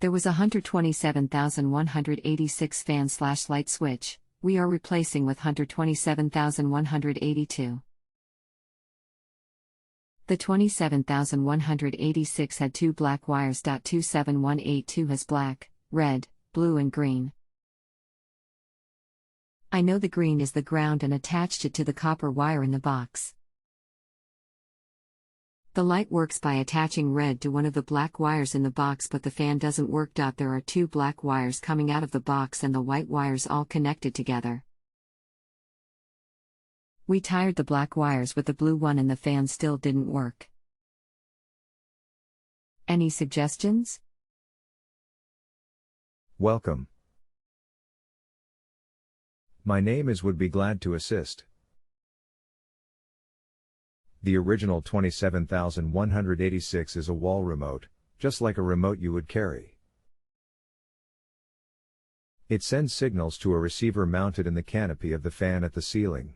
There was a 127,186 fan/light switch. We are replacing with 127,182. The 27,186 had two black wires. 27182 has black, red, blue and green. I know the green is the ground and attached it to the copper wire in the box. The light works by attaching red to one of the black wires in the box, but the fan doesn't work. There are two black wires coming out of the box and the white wires all connected together. We tied the black wires with the blue one and the fan still didn't work. Any suggestions? Welcome. My name is Would be glad to assist. The original 27,186 is a wall remote, just like a remote you would carry. It sends signals to a receiver mounted in the canopy of the fan at the ceiling.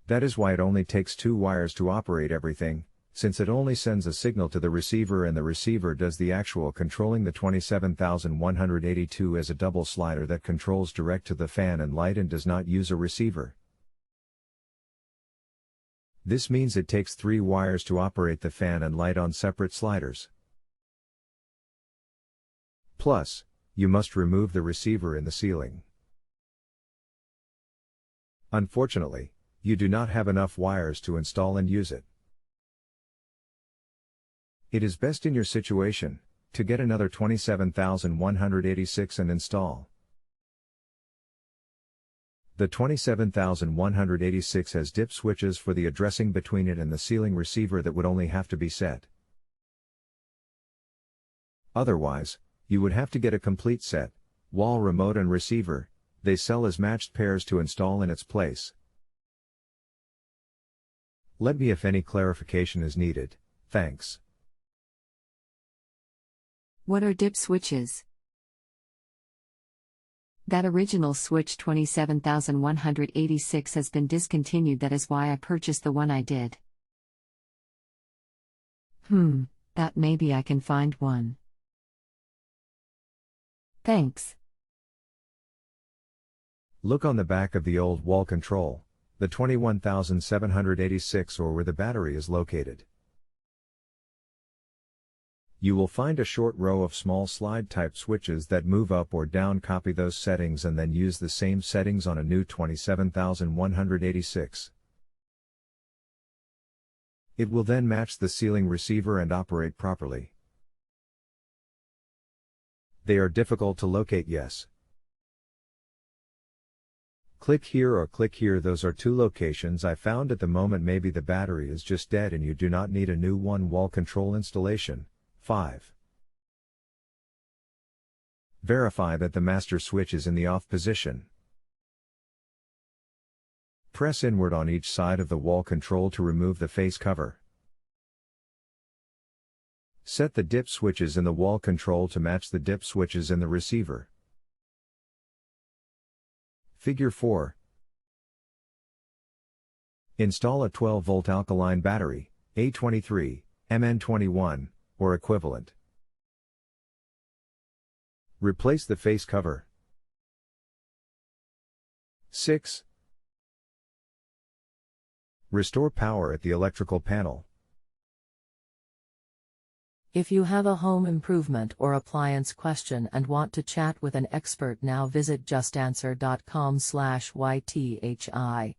That is why it only takes two wires to operate everything, since it only sends a signal to the receiver and the receiver does the actual controlling. The 27,182 is a double slider that controls direct to the fan and light and does not use a receiver. This means it takes three wires to operate the fan and light on separate sliders. Plus, you must remove the receiver in the ceiling. Unfortunately, you do not have enough wires to install and use it. It is best in your situation to get another 27,186 and install. The 27,186 has dip switches for the addressing between it and the ceiling receiver that would only have to be set. Otherwise, you would have to get a complete set, wall remote and receiver. They sell as matched pairs to install in its place. Let me know if any clarification is needed. Thanks. What are dip switches? That original switch 27,186 has been discontinued. That is why I purchased the one I did. That maybe I can find one. Thanks. Look on the back of the old wall control, the 21,786, or where the battery is located. You will find a short row of small slide-type switches that move up or down. Copy those settings and then use the same settings on a new 27,186. It will then match the ceiling receiver and operate properly. They are difficult to locate, yes. Click here or click here. Those are two locations I found at the moment. Maybe the battery is just dead and you do not need a new one wall control installation. 5. Verify that the master switch is in the off position. Press inward on each side of the wall control to remove the face cover. Set the dip switches in the wall control to match the dip switches in the receiver. Figure 4. Install a 12-volt alkaline battery, A23, Mn21, or equivalent. Replace the face cover. 6. Restore power at the electrical panel. If you have a home improvement or appliance question and want to chat with an expert now, visit justanswer.com/ythi.